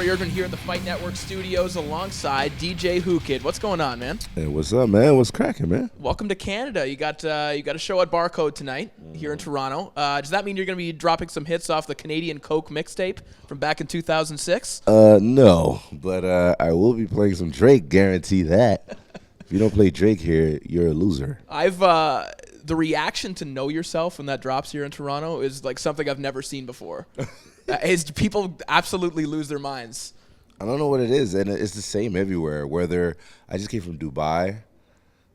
Corey Irvin here in the Fight Network studios alongside DJ Whoo Kid. What's going on, man? Hey, what's up, man? What's cracking, man? Welcome to Canada. You got a show at Barcode tonight here in Toronto. Does that mean you're going to be dropping some hits off the Canadian Coke mixtape from back in 2006? No, but I will be playing some Drake. Guarantee that. If you don't play Drake here, you're a loser. The reaction to Know Yourself when that drops here in Toronto is like something I've never seen before. People absolutely lose their minds. I don't know what it is, and it's the same everywhere. I just came from Dubai,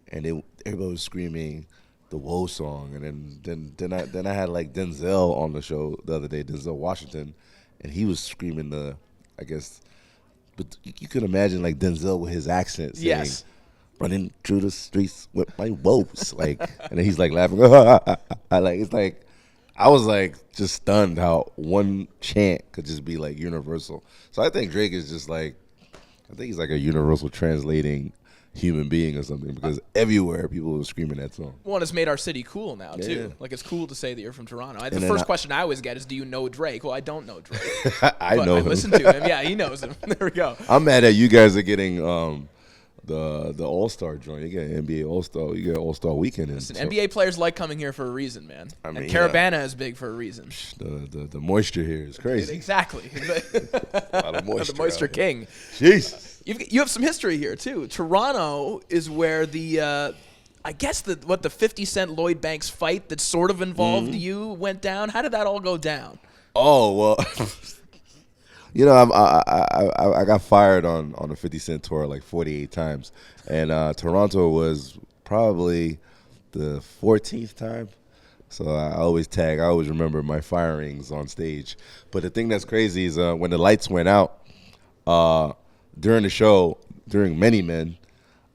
and everybody was screaming the Whoa song, and then I had like Denzel on the show the other day, Denzel Washington, and he was screaming but you could imagine like Denzel with his accent saying, yes, running through the streets with my woes, like, and then he's like laughing. It's like, I was like just stunned how one chant could just be like universal. So I think Drake is just like, I think he's like a universal translating human being or something, because everywhere people were screaming that song. One has made our city cool now too. Like, it's cool to say that you're from Toronto. The first question I always get is, do you know Drake? Well, I don't know Drake. I know him. I listen to him. Yeah, he knows him. There we go. I'm mad that you guys are getting the All-Star joint. You get NBA All-Star. You get All-Star Weekend. Listen, NBA players like coming here for a reason, man. I mean, and Caravana is big for a reason. The moisture here is crazy. Exactly. A lot of moisture. The moisture king. Jesus. You have some history here too. Toronto is where the 50 Cent Lloyd Banks fight that sort of involved you went down. How did that all go down? Oh well. You know, I got fired on the 50 Cent tour like 48 times, and Toronto was probably the 14th time. So I always remember my firings on stage. But the thing that's crazy is when the lights went out during the show, during Many Men,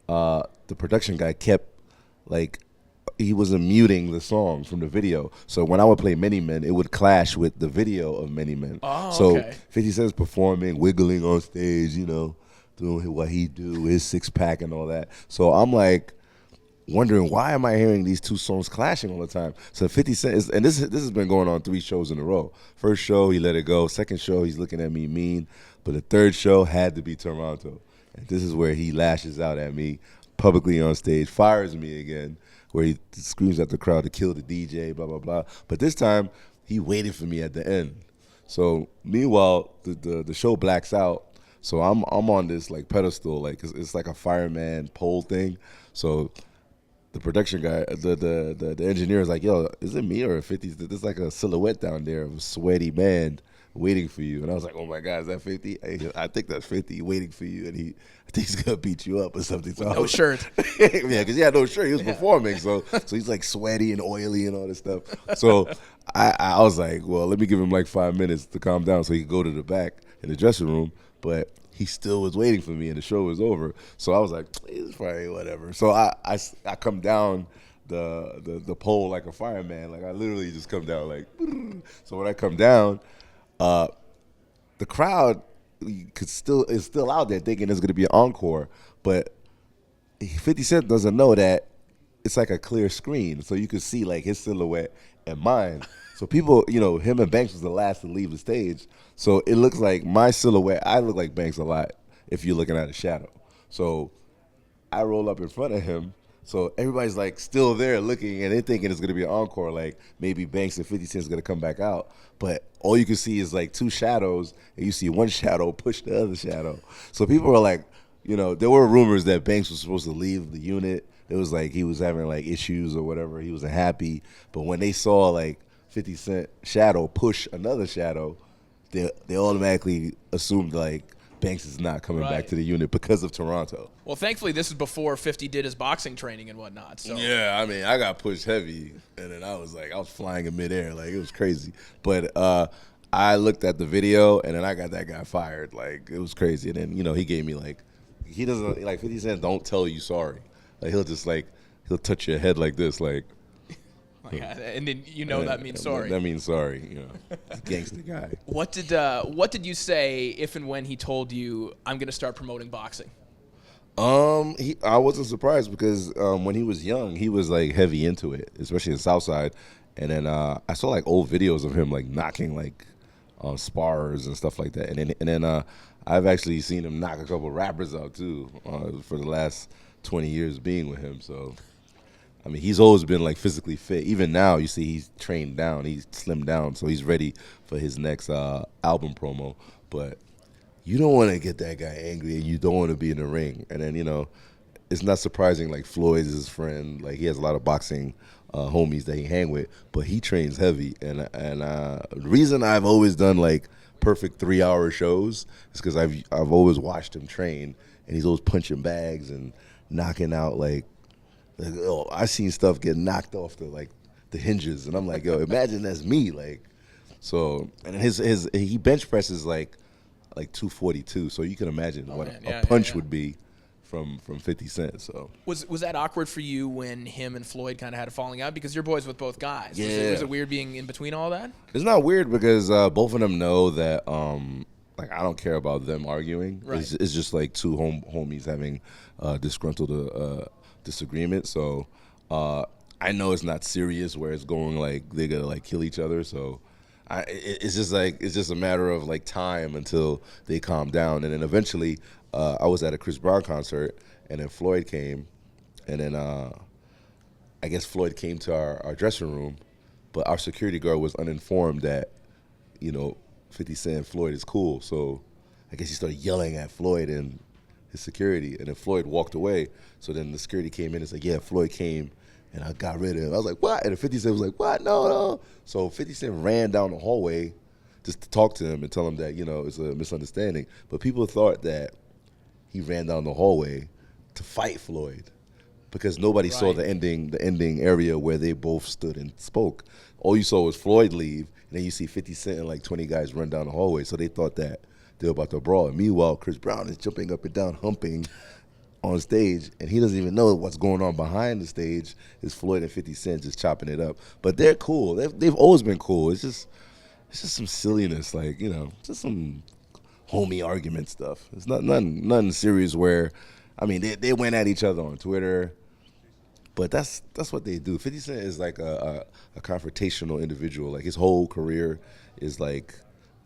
the production guy kept he wasn't muting the song from the video. So when I would play Many Men, it would clash with the video of Many Men. Oh, so okay. 50 Cent's performing, wiggling on stage, you know, doing what he do, his six-pack and all that. So I'm like wondering, why am I hearing these two songs clashing all the time? So 50 Cent is, and this has been going on 3 shows in a row. First show, he let it go. Second show, he's looking at me mean. But the third show had to be Toronto. And this is where he lashes out at me publicly on stage, fires me again, where he screams at the crowd to kill the DJ, blah, blah, blah. But this time, he waited for me at the end. So meanwhile, the show blacks out. So I'm on this like pedestal, like it's like a fireman pole thing. So the production guy, the engineer is like, yo, is it me or 50? There's like a silhouette down there of a sweaty man waiting for you. And I was like, oh my God, is that 50? I think that's 50 waiting for you. And I think he's going to beat you up or something. So No shirt. Yeah, because he had no shirt. He was performing. So he's like sweaty and oily and all this stuff. So I was like, well, let me give him like 5 minutes to calm down so he could go to the back in the dressing room. But he still was waiting for me and the show was over. So I was like, it's probably whatever. So I come down the pole like a fireman. Like I literally just come down like, so when I come down, the crowd is still out there thinking there's going to be an encore, but 50 Cent doesn't know that it's like a clear screen, so you could see like his silhouette and mine. So people, you know, him and Banks was the last to leave the stage, so it looks like my silhouette. I look like Banks a lot if you're looking at a shadow. So I roll up in front of him. So everybody's like still there looking, and they're thinking it's gonna be an encore, like maybe Banks and 50 Cent's gonna come back out. But all you can see is like 2 shadows, and you see one shadow push the other shadow. So people are like, you know, there were rumors that Banks was supposed to leave the unit. It was like he was having like issues or whatever. He wasn't happy. But when they saw like 50 Cent shadow push another shadow, they automatically assumed like Banks is not coming back to the unit because of Toronto. Well, thankfully, this is before 50 did his boxing training and whatnot. So yeah, I mean, I got pushed heavy, and then I was flying in midair, like it was crazy. But I looked at the video, and then I got that guy fired. Like it was crazy. And then, you know, he gave me like, he doesn't like 50 Cent don't tell you sorry. Like he'll touch your head like this, like. And then that means sorry. That means sorry. You know, gangster guy. What did you say if and when he told you, I'm going to start promoting boxing? I wasn't surprised because when he was young, he was like heavy into it, especially in Southside. And then I saw like old videos of him like knocking like sparrers and stuff like that. And then I've actually seen him knock a couple rappers out too for the last 20 years being with him. So, I mean, he's always been like physically fit. Even now, you see he's trained down, he's slimmed down, so he's ready for his next album promo. But you don't want to get that guy angry, and you don't want to be in the ring. And then, it's not surprising, like, Floyd is his friend. Like, he has a lot of boxing homies that he hang with, but he trains heavy. And the reason I've always done, like, perfect 3-hour shows is because I've always watched him train, and he's always punching bags and knocking out, like I've seen stuff get knocked off the hinges, and I'm like, yo, imagine that's me, like. So, and he bench presses like 242, so you can imagine what a punch would be from 50 Cent. So was that awkward for you when him and Floyd kind of had a falling out, because you're boys with both guys? Yeah. Was it weird being in between all that? It's not weird because both of them know that like, I don't care about them arguing. Right. It's just like two homies having disgruntled disagreement. So I know it's not serious where it's going like they're gonna like kill each other. So it's just a matter of like time until they calm down. And then eventually I was at a Chris Brown concert, and then Floyd came, and then I guess Floyd came to our dressing room, but our security guard was uninformed that 50 Cent Floyd is cool. So I guess he started yelling at Floyd and his security, and then Floyd walked away. So then the security came in and said, yeah, Floyd came and I got rid of him. I was like, what? And 50 Cent was like, what? No. So 50 Cent ran down the hallway just to talk to him and tell him that, it's a misunderstanding. But people thought that he ran down the hallway to fight Floyd because nobody saw the ending area where they both stood and spoke. All you saw was Floyd leave, and then you see 50 Cent and like 20 guys run down the hallway. So they thought that they were about to brawl. And meanwhile, Chris Brown is jumping up and down, humping on stage, and he doesn't even know what's going on behind the stage. Is Floyd and 50 Cent just chopping it up. But they're cool. They've always been cool. It's just some silliness, like, just some homie argument stuff. It's nothing serious where, I mean, they went at each other on Twitter, but that's what they do. 50 Cent is like a confrontational individual. Like, his whole career is like,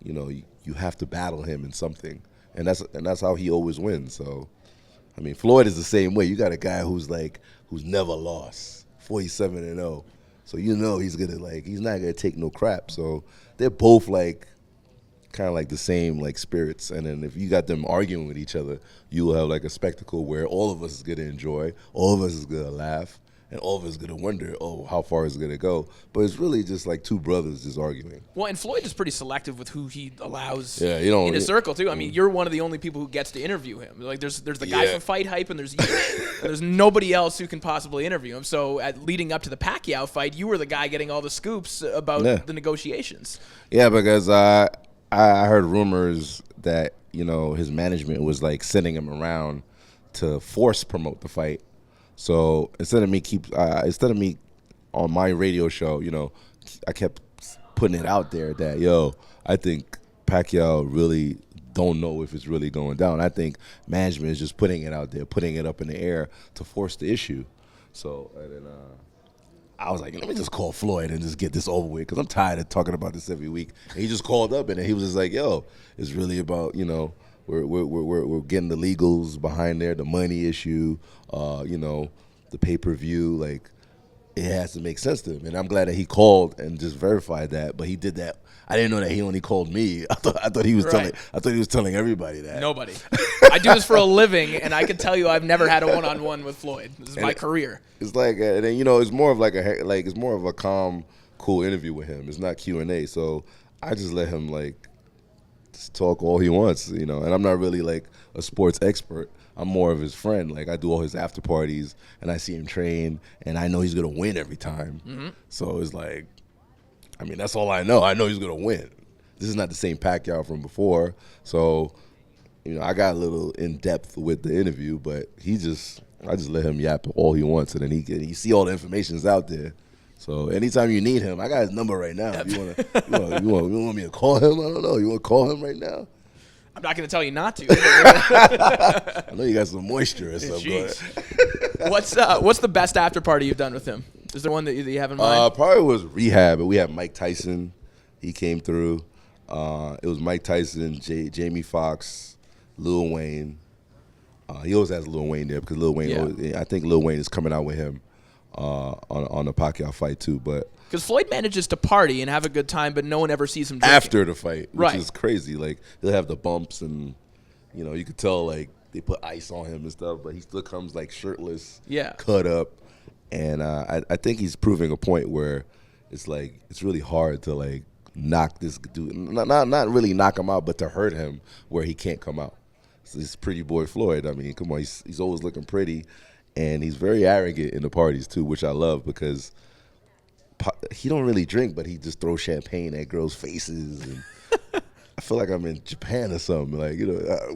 you have to battle him in something, and that's how he always wins. So, I mean, Floyd is the same way. You got a guy who's never lost, 47-0. So he's not gonna take no crap. So they're both like kind of like the same like spirits. And then if you got them arguing with each other, you will have like a spectacle where all of us is gonna enjoy, all of us is gonna laugh, and all of us is gonna wonder, how far is it gonna go? But it's really just like two brothers just arguing. Well, and Floyd is pretty selective with who he allows in his circle too. I mean, you're one of the only people who gets to interview him. Like, there's the guy from Fight Hype, and there's you. There's nobody else who can possibly interview him. So leading up to the Pacquiao fight, you were the guy getting all the scoops about the negotiations. Yeah, because I heard rumors that his management was like sending him around to force promote the fight. So instead of me on my radio show, I kept putting it out there that, I think Pacquiao really don't know if it's really going down. I think management is just putting it out there, putting it up in the air to force the issue. So, and then I was like, let me just call Floyd and just get this over with, because I'm tired of talking about this every week. And he just called up, and he was just like, it's really about, we're getting the legals behind there, the money issue, the pay-per-view, like, it has to make sense to him. And I'm glad that he called and just verified that. But he did that. I didn't know that he only called me. I thought he was telling everybody that. Nobody. I do this for a living, and I can tell you I've never had a one-on-one with Floyd. This is my career. It's like, and then it's more of it's more of a calm, cool interview with him. It's not Q&A. So I just let him just talk all he wants, and I'm not really like a sports expert. I'm more of his friend. Like, I do all his after parties, and I see him train, and I know he's gonna win every time. Mm-hmm. So it's like, I mean, that's all I know. I know he's gonna win. This is not the same Pacquiao from before. So, I got a little in depth with the interview, but I just let him yap all he wants, and then you see all the information's out there. So anytime you need him, I got his number right now. If you want me to call him? I don't know. You want to call him right now? I'm not going to tell you not to. I know you got some moisture or something. What's the best after party you've done with him? Is there one that you have in mind? Probably was Rehab. We had Mike Tyson. He came through. It was Mike Tyson, Jamie Foxx, Lil Wayne. He always has Lil Wayne there because Lil Wayne. I think Lil Wayne is coming out with him on the Pacquiao fight too. But because Floyd manages to party and have a good time, but no one ever sees him drinking. After the fight, which is crazy. Like he'll have the bumps, and you could tell like they put ice on him and stuff, but he still comes like shirtless, cut up, and I think he's proving a point where it's like it's really hard to like knock this dude, not really knock him out, but to hurt him where he can't come out. So this pretty boy Floyd, I mean, come on, he's always looking pretty, and he's very arrogant in the parties too, which I love because he don't really drink, but he just throws champagne at girls' faces. And I feel like I'm in Japan or something. Like,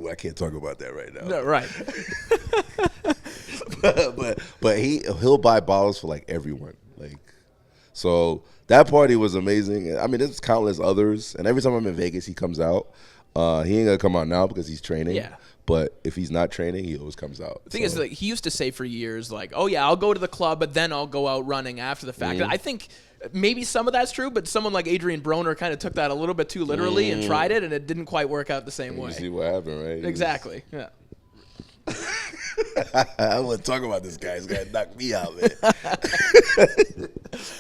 I can't talk about that right now. No, right. but he'll buy bottles for like everyone. Like, so that party was amazing. I mean, there's countless others, and every time I'm in Vegas, he comes out. He ain't gonna come out now because he's training. Yeah. But if he's not training, he always comes out. The thing is, like, he used to say for years, like, "Oh yeah, I'll go to the club, but then I'll go out running after the fact." I think maybe some of that's true, but someone like Adrian Broner kind of took that a little bit too literally and tried it, and it didn't quite work out the same way. You see what happened, right? Exactly. Yeah. I wouldn't talk about this guy. He's gonna knock me out, man.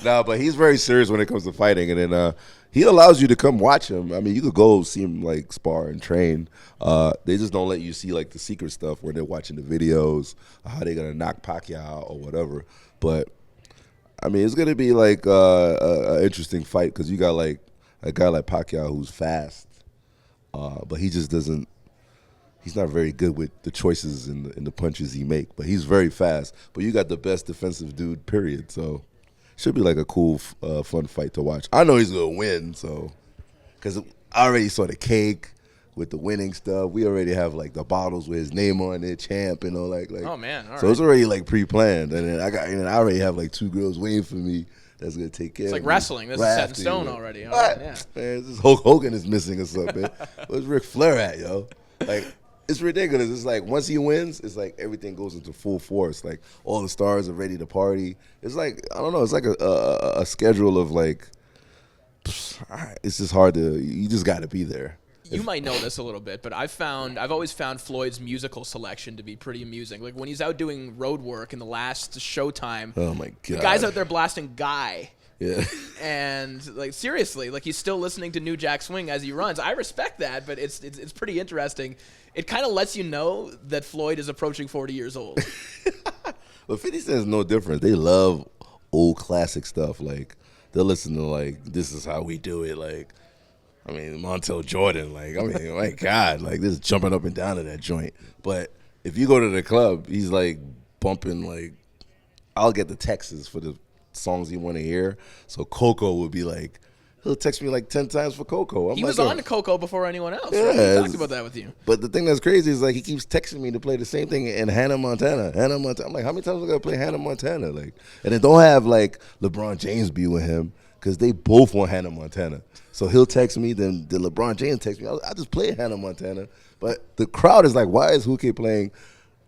No, but he's very serious when it comes to fighting, and then he allows you to come watch him. I mean, you could go see him like spar and train. They just don't let you see like the secret stuff where they're watching the videos, how they're gonna knock Pacquiao out or whatever. But I mean, it's gonna be like an interesting fight because you got like a guy like Pacquiao who's fast, but he just doesn't. He's not very good with the choices and the punches he make, but he's very fast. But you got the best defensive dude, period. So should be like a cool, fun fight to watch. I know he's gonna win, so because I already saw the cake with the winning stuff. We already have like the bottles with his name on it, champ, and all like. Oh man! All so right. It's already like pre-planned, and then I already have like 2 girls waiting for me. That's gonna take care. It's like of wrestling. This is set in stone already. Right? Yeah. Man, this Hulk Hogan is missing or something. Where's Ric Flair at, yo? Like. It's ridiculous. It's like once he wins, it's like everything goes into full force. Like all the stars are ready to party. It's like I don't know. It's like a schedule of like. It's just hard to. You just got to be there. You might know this a little bit, but I've always found Floyd's musical selection to be pretty amusing. Like when he's out doing road work in the last Showtime. Oh my god! The guy's out there blasting Guy. Yeah. And like seriously, like he's still listening to New Jack Swing as he runs. I respect that, but it's pretty interesting. It kind of lets you know that Floyd is approaching 40 years old. But 50 Cent is no different. They love old classic stuff. Like they'll listen to like This Is How We Do It. Like I mean Montel Jordan. Like I mean my God. Like this is jumping up and down to that joint. But if you go to the club, he's like bumping like I'll get the texts for the songs you want to hear. So Coco would be like, he'll text me like 10 times for Coco. He was on to Coco before anyone else. Yeah, right? He talked about that with you. But the thing that's crazy is like he keeps texting me to play the same thing in Hannah Montana. I'm like, how many times am I gonna play Hannah Montana? Like, and then don't have like LeBron James be with him because they both want Hannah Montana. So he'll text me, then LeBron James text me. I just play Hannah Montana. But the crowd is like, why is Whoo playing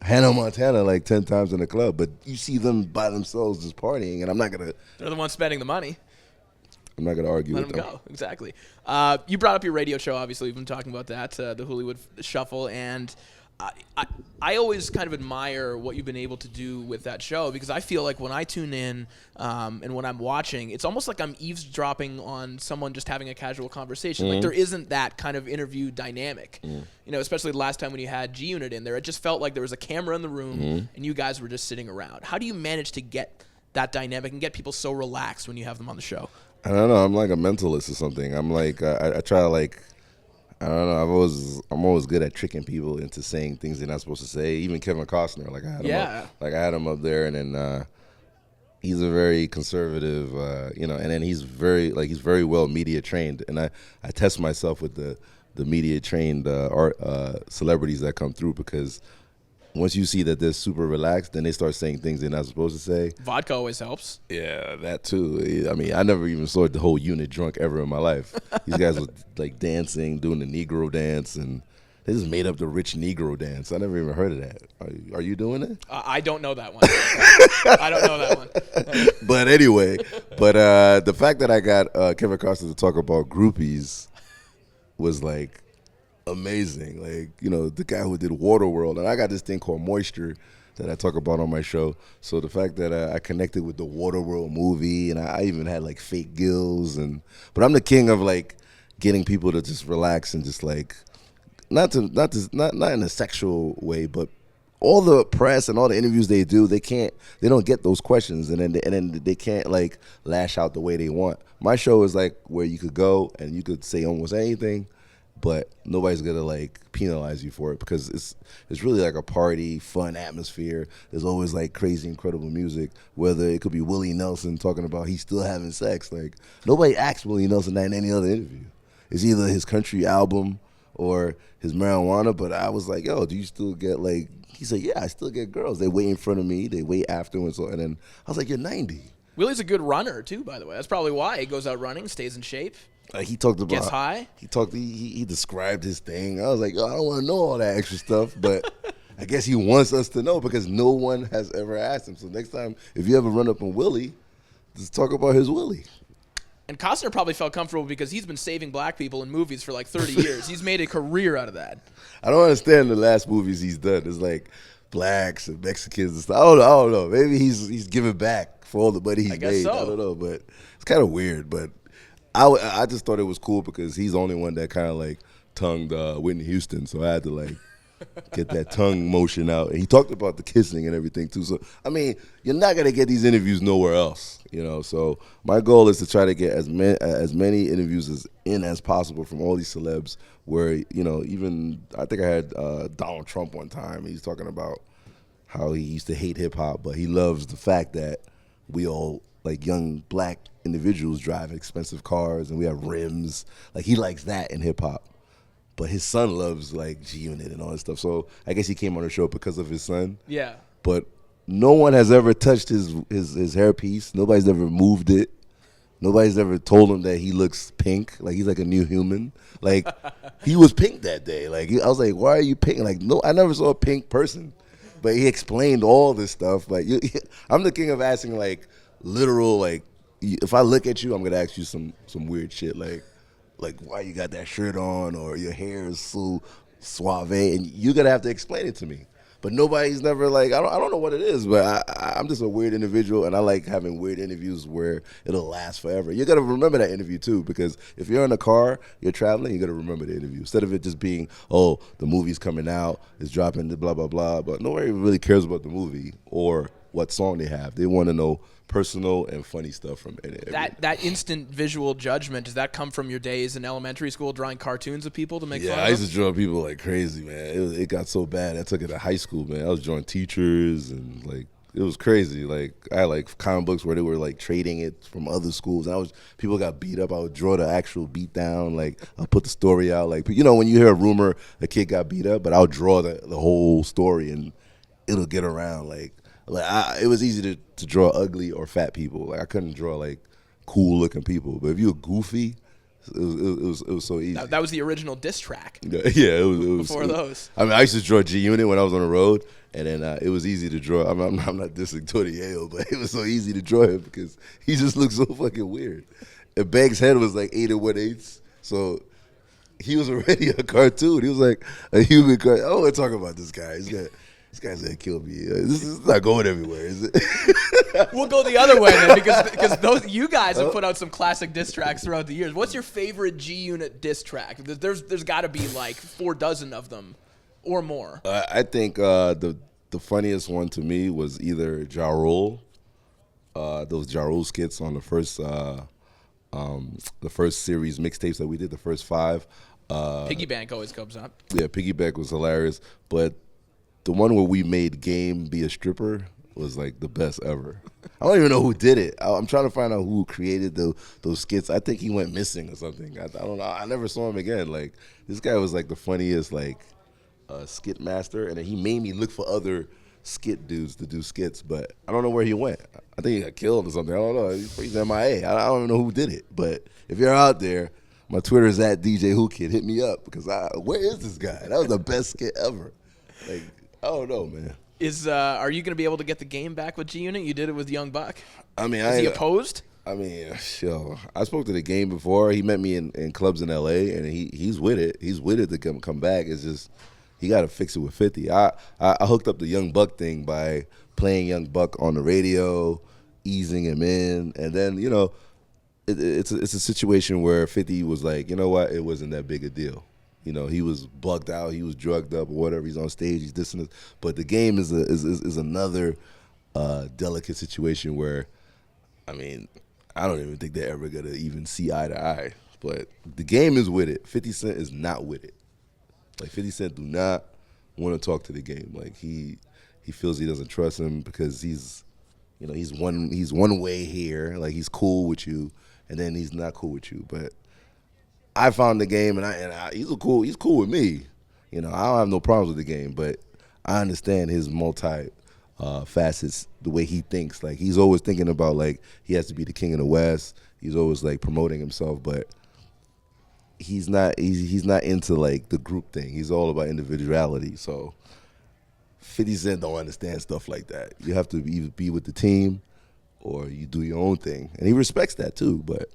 Hannah Montana like 10 times in the club, but you see them by themselves just partying, and I'm not gonna. They're the ones spending the money. I'm not gonna argue Let with them them. go. Exactly. You brought up your radio show. Obviously, we've been talking about that, the Whoolywood Shuffle, and I always kind of admire what you've been able to do with that show because I feel like when I tune in and when I'm watching, it's almost like I'm eavesdropping on someone just having a casual conversation. Like there isn't that kind of interview dynamic. You know, especially the last time when you had G-Unit in there, it just felt like there was a camera in the room and you guys were just sitting around. How do you manage to get that dynamic and get people so relaxed when you have them on the show? I don't know. I'm like a mentalist or something. I'm like I try to like. I don't know. I'm always good at tricking people into saying things they're not supposed to say. Even Kevin Costner, like I had him up there, and then he's a very conservative, and then he's very well media trained, and I test myself with the media trained celebrities that come through because once you see that they're super relaxed, then they start saying things they're not supposed to say. Vodka always helps. Yeah, that too. I mean, I never even saw the whole unit drunk ever in my life. These guys were like dancing, doing the Negro dance, and they just made up the rich Negro dance. I never even heard of that. Are you doing it? I don't know that one. I don't know that one. But anyway, the fact that I got Kevin Costner to talk about groupies, was like amazing. Like, you know, the guy who did Waterworld, and I got this thing called Moisture that I talk about on my show. So the fact that I connected with the Waterworld movie, and I even had like fake gills, but I'm the king of like getting people to just relax and just like not in a sexual way, but all the press and all the interviews they do, they don't get those questions, and then they can't like lash out the way they want. My show is like where you could go and you could say almost anything, but nobody's gonna like penalize you for it because it's really like a party, fun atmosphere. There's always like crazy, incredible music. Whether it could be Willie Nelson talking about he's still having sex, like nobody asks Willie Nelson that in any other interview. It's either his country album or his marijuana. But I was like, yo, do you still get like? He said, yeah, I still get girls. They wait in front of me. They wait afterwards. And then I was like, you're 90. Willie's a good runner, too, by the way. That's probably why he goes out running, stays in shape. He talked about. Gets high. He described his thing. I was like, yo, I don't want to know all that extra stuff. But I guess he wants us to know because no one has ever asked him. So next time, if you ever run up on Willie, just talk about his Willie. And Costner probably felt comfortable because he's been saving black people in movies for like 30 years. He's made a career out of that. I don't understand the last movies he's done. It's like blacks and Mexicans and stuff. I don't know. Maybe he's giving back for all the money he's made. So. I don't know, but it's kind of weird. But I just thought it was cool because he's the only one that kind of like tongued Whitney Houston. So I had to like get that tongue motion out. And he talked about the kissing and everything too. So, I mean, you're not going to get these interviews nowhere else, you know. So my goal is to try to get as many interviews as possible from all these celebs where, you know, even I think I had Donald Trump one time. He's talking about how he used to hate hip-hop, but he loves the fact that we all, like young black individuals, drive expensive cars and we have rims. Like, he likes that in hip-hop. But his son loves like G-Unit and all that stuff. So I guess he came on the show because of his son. Yeah. But no one has ever touched his hairpiece. Nobody's ever moved it. Nobody's ever told him that he looks pink. Like he's like a new human. Like he was pink that day. Like I was like, why are you pink? Like no, I never saw a pink person. But he explained all this stuff. Like I'm the king of asking like literal like if I look at you, I'm gonna ask you some weird shit like why you got that shirt on or your hair is so suave, and you're gonna have to explain it to me. But nobody's never like I don't know what it is, but I'm just a weird individual, and I like having weird interviews where it'll last forever. You gotta remember that interview too, because if you're in a car, you're traveling, you gotta remember the interview instead of it just being the movie's coming out, it's dropping, blah blah blah. But nobody really cares about the movie or what song they have. They want to know personal and funny stuff from it. That instant visual judgment, does that come from your days in elementary school drawing cartoons of people to make fun of them? Yeah, I used to draw people like crazy, man. It got so bad. I took it to high school, man. I was drawing teachers and like it was crazy. Like I had like comic books where they were like trading it from other schools. And people got beat up. I would draw the actual beat down. Like I'll put the story out. Like you know when you hear a rumor a kid got beat up, but I'll draw the whole story and it'll get around like it was easy to draw ugly or fat people. Like I couldn't draw like cool looking people. But if you were goofy, it was so easy. That was the original diss track. Yeah, it was before those. I mean, I used to draw G-Unit when I was on the road, and then it was easy to draw. I'm not dissing Tony Ayo, but it was so easy to draw him because he just looked so fucking weird. And Bag's head was like 8 1/8, so he was already a cartoon. He was like a human cartoon. I don't want to talk about this guy. This guy's gonna kill me. This is not going everywhere, is it? We'll go the other way then, because you guys have put out some classic diss tracks throughout the years. What's your favorite G-Unit diss track? There's got to be like 4 dozen of them, or more. I think the funniest one to me was either Ja Rule, those Ja Rule skits on the first series mixtapes that we did, the first 5. Piggy Bank always comes up. Yeah, Piggy Bank was hilarious, but the one where we made Game be a stripper was like the best ever. I don't even know who did it. I'm trying to find out who created those skits. I think he went missing or something. I don't know. I never saw him again. Like this guy was like the funniest like skit master, and then he made me look for other skit dudes to do skits, but I don't know where he went. I think he got killed or something. I don't know. He's MIA. I don't even know who did it. But if you're out there, my Twitter is at DJ Who Kid. Hit me up because where is this guy? That was the best skit ever. Like. I don't know, man. Are you going to be able to get the game back with G-Unit? You did it with Young Buck. I mean, is he opposed? I mean, yo, I spoke to the game before. He met me in clubs in L.A. and he's with it. He's with it to come back. It's just he got to fix it with 50. I hooked up the Young Buck thing by playing Young Buck on the radio, easing him in, and then it's a situation where 50 was like, you know what, it wasn't that big a deal. He was bugged out, he was drugged up or whatever. He's on stage, he's this and this. But the game is another delicate situation where, I mean, I don't even think they're ever gonna even see eye to eye. But the game is with it. 50 Cent is not with it. Like 50 Cent do not want to talk to the game. Like he feels he doesn't trust him because he's one way here. Like he's cool with you, and then he's not cool with you. But I found the game, and he's cool with me. I don't have no problems with the game, but I understand his facets, the way he thinks. Like he's always thinking about like he has to be the king of the West. He's always like promoting himself, but he's not into like the group thing. He's all about individuality. So 50 Cent don't understand stuff like that. You have to either be with the team or you do your own thing, and he respects that too. But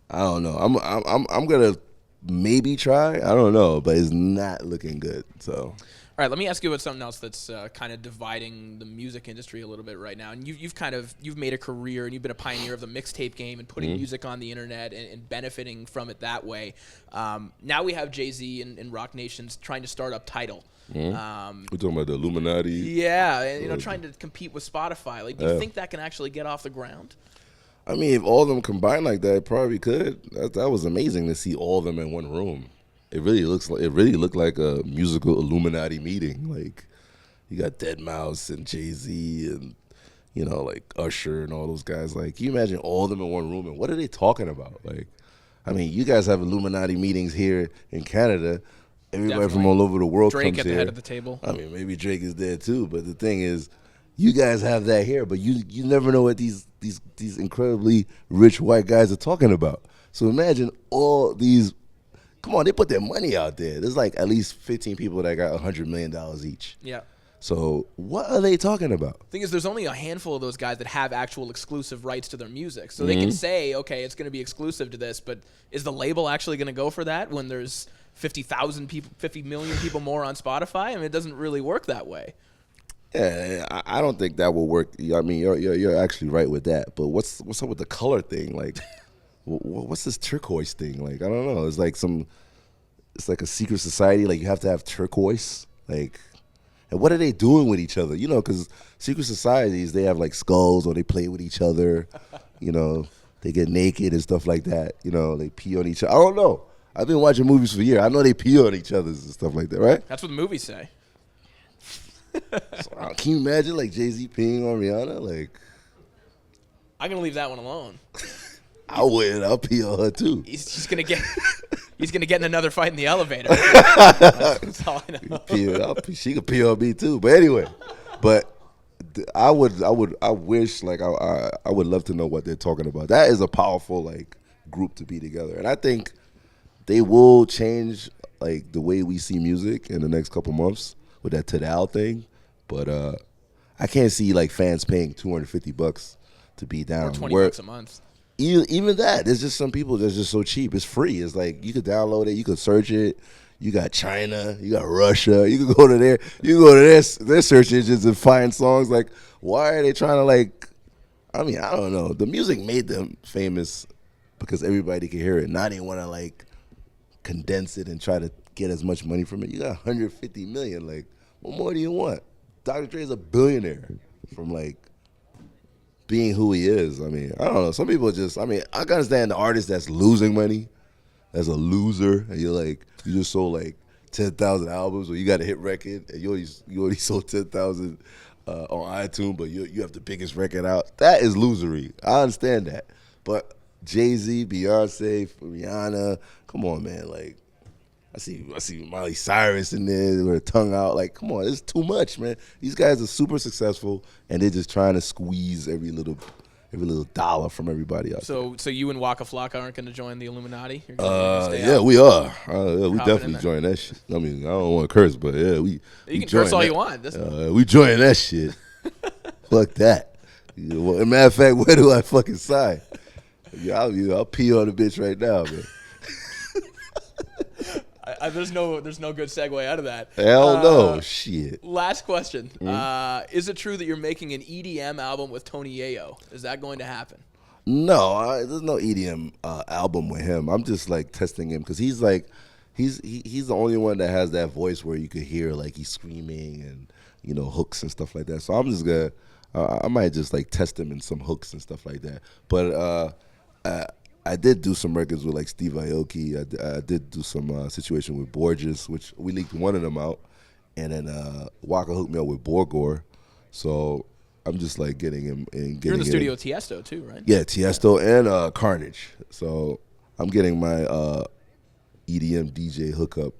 I don't know. I'm gonna maybe try. I don't know, but it's not looking good. So. All right, let me ask you about something else that's kind of dividing the music industry a little bit right now. And you've made a career and you've been a pioneer of the mixtape game and putting music on the internet and benefiting from it that way. Now we have Jay-Z and Rock Nation's trying to start up Tidal. We're talking about the Illuminati. Yeah, and trying to compete with Spotify. Like, do you think that can actually get off the ground? I mean, if all of them combined like that, it probably could. That was amazing to see all of them in one room. It really looked like a musical Illuminati meeting. Like you got Deadmau5 and Jay-Z and like Usher and all those guys. Like, can you imagine all of them in one room? And what are they talking about? Like, I mean, you guys have Illuminati meetings here in Canada. Everybody from all over the world Drake comes at the here. head of the table. I mean, maybe Drake is there too. But the thing is, you guys have that here, but you never know what these incredibly rich white guys are talking about. So imagine all these. Come on, they put their money out there. There's like at least 15 people that got $100 million each. Yeah. So what are they talking about? Thing is, there's only a handful of those guys that have actual exclusive rights to their music. So they can say, okay, it's going to be exclusive to this, but is the label actually going to go for that when there's 50,000 people, 50 million people more on Spotify? I mean, it doesn't really work that way. Yeah, I don't think that will work. I mean, you're actually right with that. But what's up with the color thing? Like, what's this turquoise thing? Like, I don't know. It's like a secret society. Like, you have to have turquoise. Like, and what are they doing with each other? Because secret societies, they have like skulls or they play with each other. They get naked and stuff like that. They pee on each other. I don't know. I've been watching movies for years. I know they pee on each other and stuff like that, right? That's what the movies say. So, can you imagine like Jay-Z peeing on Rihanna? Like, I'm gonna leave that one alone. I wouldn't. I'll pee on her too. He's gonna get in another fight in the elevator. That's all I know. She could pee on me too. But anyway, I wish like I would love to know what they're talking about. That is a powerful like group to be together, and I think they will change like the way we see music in the next couple months with that Tidal thing. But I can't see like fans paying $250 to be down. Or $20 a month. Even that, there's just some people that's just so cheap. It's free. It's like you could download it, you could search it. You got China, you got Russia. You could go to their search engines and find songs. Like, why are they trying to like? I mean, I don't know. The music made them famous because everybody could hear it. Now they want to like condense it and try to get as much money from it. You got 150 million. Like, what more do you want? Dr. Dre's a billionaire from like being who he is. I mean, I don't know. Some people just, I can understand the artist that's losing money as a loser, and you just sold like 10,000 albums, or you got a hit record, and you already sold 10,000 on iTunes, but you have the biggest record out. That is losery. I understand that. But Jay-Z, Beyonce, Rihanna, come on, man. Like, I see Miley Cyrus in there with her tongue out. Like, come on, it's too much, man. These guys are super successful, and they're just trying to squeeze every little dollar from everybody else. So you and Waka Flocka aren't going to join the Illuminati? Yeah, we are. We definitely join that shit. I mean, I don't want to curse, but yeah, we can curse all you want. We join that shit. Fuck that. Well, as a matter of fact, where do I fucking sign? Yeah, I'll pee on the bitch right now, man. There's no good segue out of that. Hell no, shit. Last question. Is it true that you're making an EDM album with Tony Yayo? Is that going to happen? No, there's no EDM album with him. I'm just like testing him because he's like, he's the only one that has that voice where you could hear like he's screaming and hooks and stuff like that. So I'm just gonna, I might just like test him in some hooks and stuff like that. But I did do some records with like Steve Aoki. I did do some situation with Borges, which we leaked one of them out, and then Waka hooked me up with Borgore. So I'm just like getting him and getting. You're in the studio with Tiesto too, right? Yeah, Tiesto and Carnage. So I'm getting my EDM DJ hookup,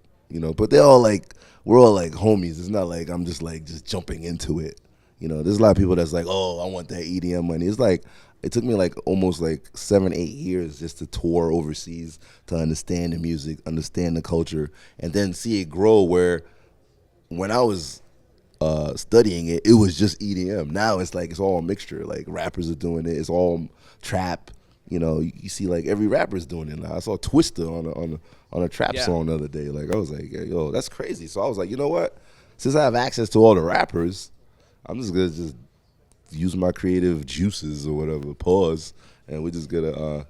But they're all like, we're all like homies. It's not like I'm just jumping into it. There's a lot of people that's like, oh, I want that EDM money. It's like it took me like almost like 7-8 years just to tour overseas to understand the music, understand the culture, and then see it grow. Where when I was studying it, it was just EDM. Now it's like it's all a mixture. Like rappers are doing it. It's all trap. You see like every rapper's doing it now. I saw Twista on a trap song the other day. Like I was like, yo, that's crazy. So I was like, you know what? Since I have access to all the rappers, I'm just gonna just use my creative juices or whatever. Pause, and we're just gonna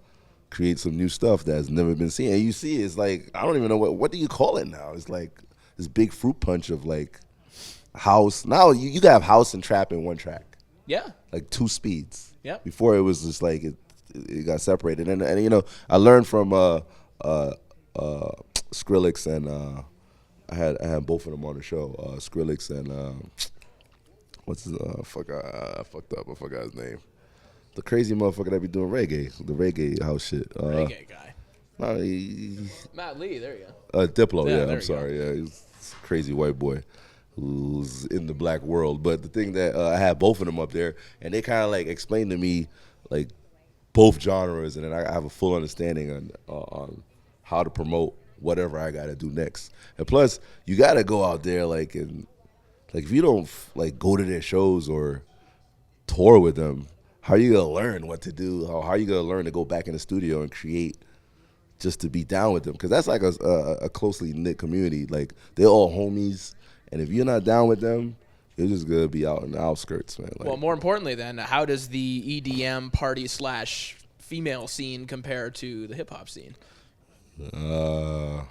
create some new stuff that's never been seen. And you see, it's like I don't even know what do you call it now. It's like this big fruit punch of like house. Now you can have house and trap in one track. Yeah. Like 2 speeds. Yeah. Before it was just like it got separated. And I learned from Skrillex and I had both of them on the show. Skrillex and what's his I fucked up. I forgot his name. The crazy motherfucker that be doing reggae, the reggae house shit. Reggae guy. No, Matt Lee, there you go. Diplo, yeah I'm sorry. Yeah, he's a crazy white boy who's in the black world. But the thing that I had both of them up there, and they kind of like explained to me like both genres, and then I have a full understanding on how to promote whatever I got to do next. And plus, you got to go out there like if you don't like go to their shows or tour with them, how are you gonna learn what to do? How are you gonna learn to go back in the studio and create just to be down with them? Because that's like a closely knit community. Like they're all homies, and if you're not down with them, you're just gonna be out in the outskirts, man. Like, well, more importantly, then, how does the EDM party / female scene compare to the hip hop scene? I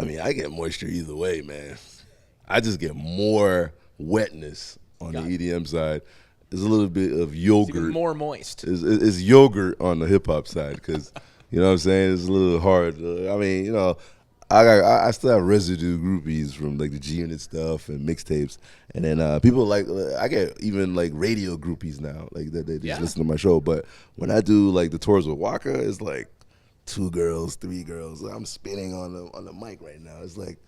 mean, I get moisture either way, man. I just get more wetness on the EDM side. There's a little bit of yogurt. It's even more moist. It's yogurt on the hip hop side because, you know what I'm saying? It's a little hard. I mean, I still have residue groupies from like the G-Unit stuff and mixtapes. And then people like, I get even like radio groupies now. Like they just listen to my show. But when I do like the tours with Waka, it's like 2 girls, 3 girls. I'm spinning on the mic right now. It's like,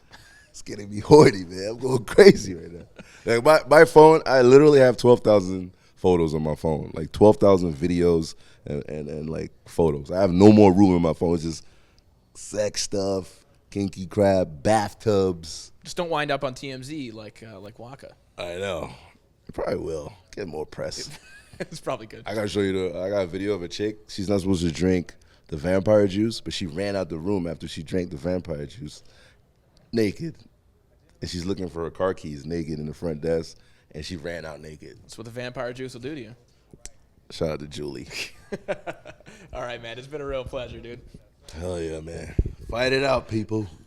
it's getting me horny, man. I'm going crazy right now. Like my phone, I literally have 12,000 photos on my phone. Like 12,000 videos and like photos. I have no more room in my phone. It's just sex stuff, kinky crap, bathtubs. Just don't wind up on TMZ like Waka. I know. It probably will. Get more press. It's probably good. I gotta show you I got a video of a chick. She's not supposed to drink the vampire juice, but she ran out the room after she drank the vampire juice naked. And she's looking for her car keys naked in the front desk, and she ran out naked. That's what the vampire juice will do to you. Shout out to Julie. All right, man. It's been a real pleasure, dude. Hell yeah, man. Fight it out, people.